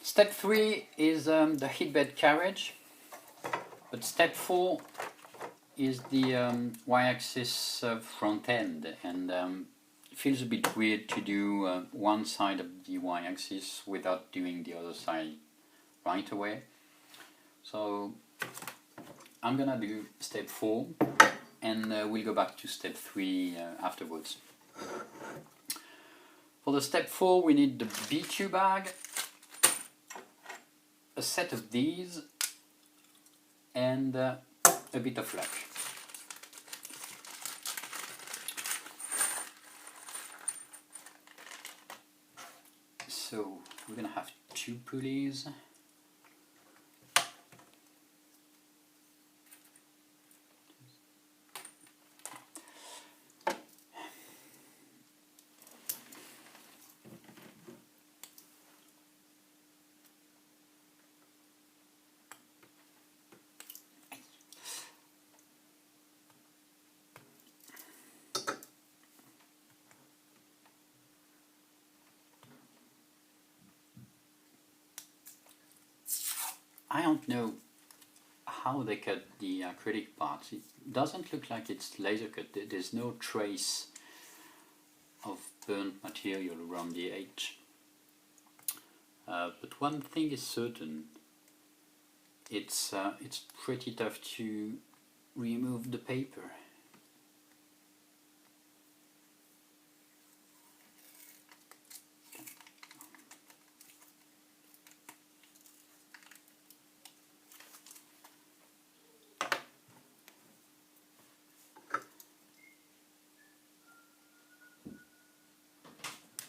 Step 3 is the heat bed carriage, but step 4 is the y-axis front end, and it feels a bit weird to do one side of the y-axis without doing the other side right away. So I'm gonna do step 4 and we'll go back to step 3 afterwards. For the step 4 we need the B2 bag, a set of these, and a bit of luck. So we're gonna have 2 pulleys. I don't know how they cut the acrylic parts. It doesn't look like it's laser cut. There's no trace of burnt material around the edge. But one thing is certain, it's pretty tough to remove the paper.